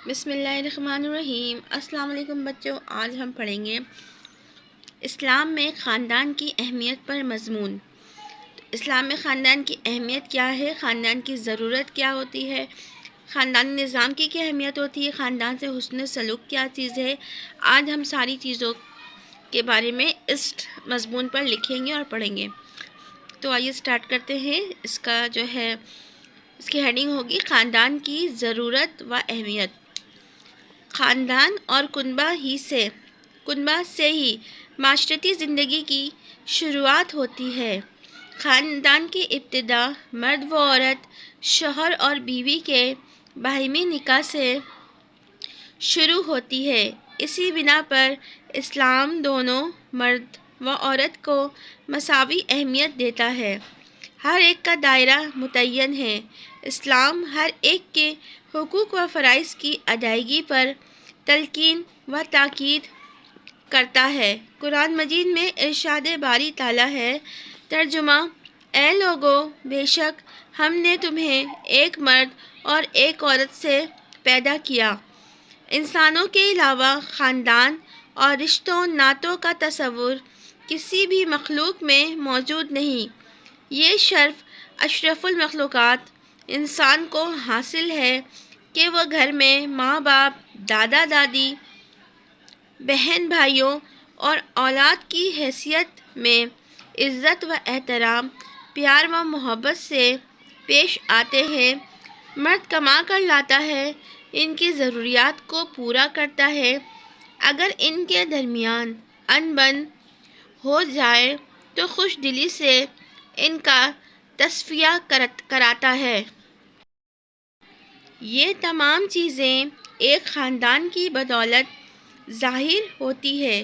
بسم اللہ الرحمن الرحیم۔ السلام علیکم بچوں، آج ہم پڑھیں گے اسلام میں خاندان کی اہمیت پر مضمون۔ اسلام میں خاندان کی اہمیت کیا ہے، خاندان کی ضرورت کیا ہوتی ہے، خاندانی نظام کی کیا اہمیت ہوتی ہے، خاندان سے حسن سلوک کیا چیز ہے۔ آج ہم ساری چیزوں کے بارے میں اس مضمون پر لکھیں گے اور پڑھیں گے۔ تو آئیے سٹارٹ کرتے ہیں۔ اس کی ہیڈنگ ہوگی خاندان کی ضرورت و اہمیت۔ خاندان اور کنبہ سے ہی معاشرتی زندگی کی شروعات ہوتی ہے۔ خاندان کی ابتدا مرد و عورت، شوہر اور بیوی کے باہمی نکاح سے شروع ہوتی ہے۔ اسی بنا پر اسلام دونوں مرد و عورت کو مساوی اہمیت دیتا ہے۔ ہر ایک کا دائرہ متعین ہے۔ اسلام ہر ایک کے حقوق و فرائض کی ادائیگی پر تلقین و تاکید کرتا ہے۔ قرآن مجید میں ارشاد باری تعالیٰ ہے، ترجمہ: اے لوگو، بے شک ہم نے تمہیں ایک مرد اور ایک عورت سے پیدا کیا۔ انسانوں کے علاوہ خاندان اور رشتوں ناتوں کا تصور کسی بھی مخلوق میں موجود نہیں۔ یہ شرف اشرف المخلوقات انسان کو حاصل ہے کہ وہ گھر میں ماں باپ، دادا دادی، بہن بھائیوں اور اولاد کی حیثیت میں عزت و احترام، پیار و محبت سے پیش آتے ہیں۔ مرد کما کر لاتا ہے، ان کی ضروریات کو پورا کرتا ہے۔ اگر ان کے درمیان ان بن ہو جائے تو خوش دلی سے ان کا تصفیہ کراتا ہے۔ یہ تمام چیزیں ایک خاندان کی بدولت ظاہر ہوتی ہے۔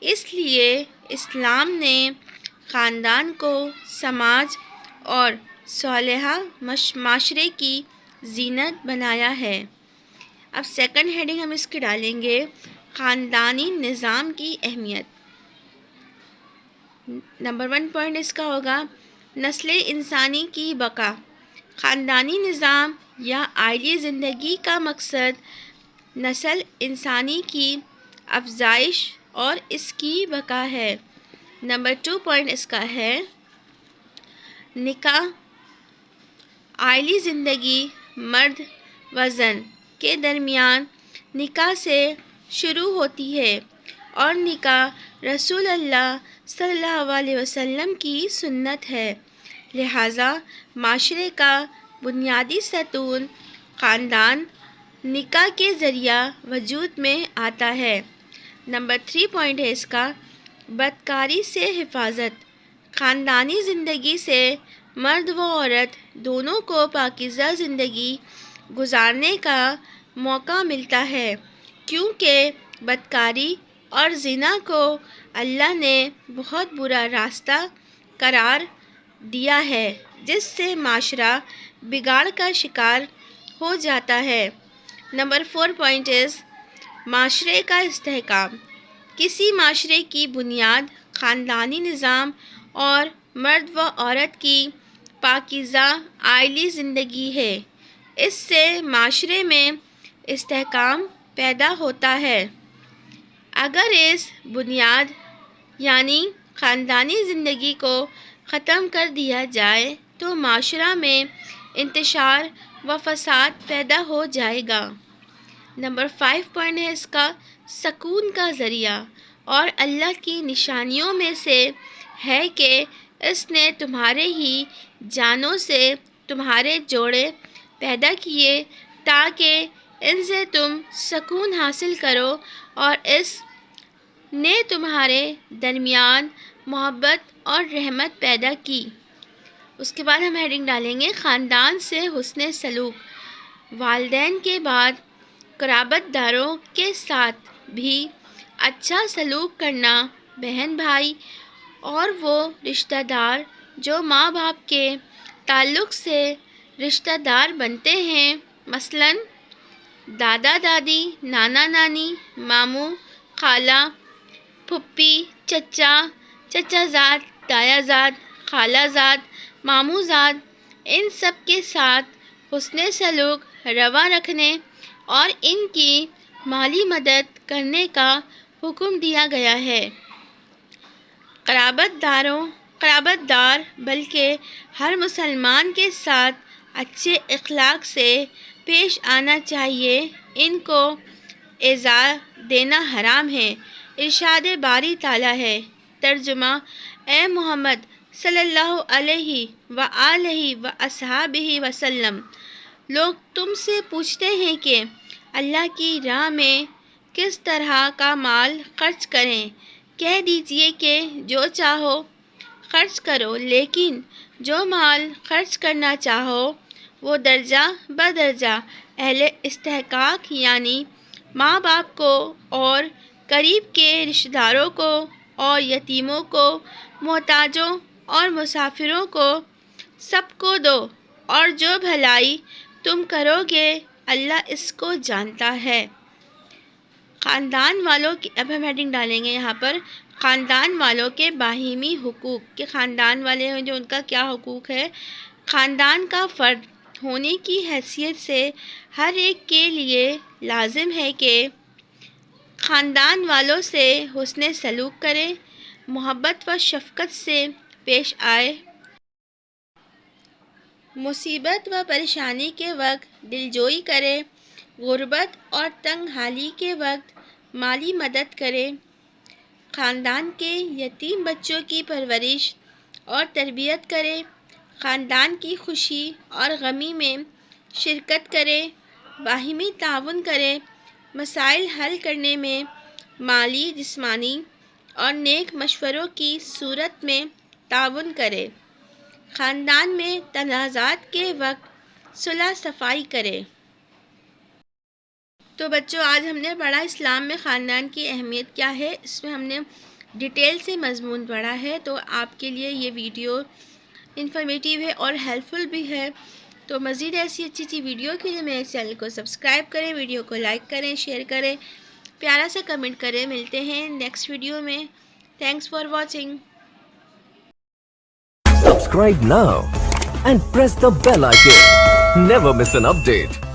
اس لیے اسلام نے خاندان کو سماج اور صالح معاشرے کی زینت بنایا ہے۔ اب سیکنڈ ہیڈنگ ہم اس کی ڈالیں گے، خاندانی نظام کی اہمیت۔ نمبر 1 پوائنٹ اس کا ہوگا نسل انسانی کی بقا۔ خاندانی نظام یا عائلی زندگی کا مقصد نسل انسانی کی افزائش اور اس کی بقا ہے۔ نمبر 2 پوائنٹ اس کا ہے نکاح۔ عائلی زندگی مرد و زن کے درمیان نکاح سے شروع ہوتی ہے اور نکاح رسول اللہ صلی اللہ علیہ وسلم کی سنت ہے، لہٰذا معاشرے کا بنیادی ستون خاندان نکاح کے ذریعہ وجود میں آتا ہے۔ نمبر 3 پوائنٹ ہے اس کا بدکاری سے حفاظت۔ خاندانی زندگی سے مرد و عورت دونوں کو پاکیزہ زندگی گزارنے کا موقع ملتا ہے، کیونکہ بدکاری اور زنا کو اللہ نے بہت برا راستہ قرار دیا ہے، جس سے معاشرہ بگاڑ کا شکار ہو جاتا ہے۔ نمبر 4 پوائنٹ معاشرے کا استحکام۔ کسی معاشرے کی بنیاد خاندانی نظام اور مرد و عورت کی پاکیزہ عائلی زندگی ہے۔ اس سے معاشرے میں استحکام پیدا ہوتا ہے۔ اگر اس بنیاد یعنی خاندانی زندگی کو ختم کر دیا جائے تو معاشرہ میں انتشار و فساد پیدا ہو جائے گا۔ نمبر 5 پوائنٹ ہے اس کا سکون کا ذریعہ۔ اور اللہ کی نشانیوں میں سے ہے کہ اس نے تمہارے ہی جانوں سے تمہارے جوڑے پیدا کیے تاکہ ان سے تم سکون حاصل کرو، اور اس نے تمہارے درمیان محبت اور رحمت پیدا کی۔ اس کے بعد ہم ہیڈنگ ڈالیں گے خاندان سے حسن سلوک۔ والدین کے بعد قرابت داروں کے ساتھ بھی اچھا سلوک کرنا، بہن بھائی اور وہ رشتہ دار جو ماں باپ کے تعلق سے رشتہ دار بنتے ہیں، مثلاً دادا دادی، نانا نانی، ماموں، خالہ، پھوپھی، چچا، چچا زاد، تایا زاد، خالہ زاد، ماموں زاد، ان سب کے ساتھ حسن سلوک روا رکھنے اور ان کی مالی مدد کرنے کا حکم دیا گیا ہے۔ قرابت دار بلکہ ہر مسلمان کے ساتھ اچھے اخلاق سے پیش آنا چاہیے، ان کو ایذا دینا حرام ہے۔ ارشاد باری تعالیٰ ہے، ترجمہ: اے محمد صلی اللہ علیہ وآلہ وصحبہ وسلم، لوگ تم سے پوچھتے ہیں کہ اللہ کی راہ میں کس طرح کا مال خرچ کریں۔ کہہ دیجئے کہ جو چاہو خرچ کرو، لیکن جو مال خرچ کرنا چاہو وہ درجہ بدرجہ اہل استحقاق یعنی ماں باپ کو اور قریب کے رشتہ داروں کو اور یتیموں کو، محتاجوں اور مسافروں کو، سب کو دو، اور جو بھلائی تم کرو گے اللہ اس کو جانتا ہے۔ خاندان والوں کی، اب ہم ہیڈنگ ڈالیں گے یہاں پر، خاندان والوں کے باہمی حقوق، کہ خاندان والے ہیں جو ان کا کیا حقوق ہے۔ خاندان کا فرد ہونے کی حیثیت سے ہر ایک کے لیے لازم ہے کہ خاندان والوں سے حسن سلوک کرے، محبت و شفقت سے پیش آئے، مصیبت و پریشانی کے وقت دلجوئی کرے، غربت اور تنگ حالی کے وقت مالی مدد کرے، خاندان کے یتیم بچوں کی پرورش اور تربیت کرے، خاندان کی خوشی اور غمی میں شرکت کرے، باہمی تعاون کرے، مسائل حل کرنے میں مالی، جسمانی اور نیک مشوروں کی صورت میں تعاون کرے، خاندان میں تنازعات کے وقت صلح صفائی کرے۔ تو بچوں، آج ہم نے پڑھا اسلام میں خاندان کی اہمیت کیا ہے، اس میں ہم نے ڈیٹیل سے مضمون پڑھا ہے۔ تو آپ کے لیے یہ ویڈیو انفارمیٹیو ہے اور ہیلپ فل بھی ہے۔ تو مزید ایسی اچھی ویڈیو کے لیے میرے چینل کو سبسکرائب کریں، ویڈیو کو لائک کریں، شیئر کریں، پیارا سا کمنٹ کریں۔ ملتے ہیں نیکسٹ ویڈیو میں۔ Thanks for watching. Subscribe now and press the bell icon. Never miss an update.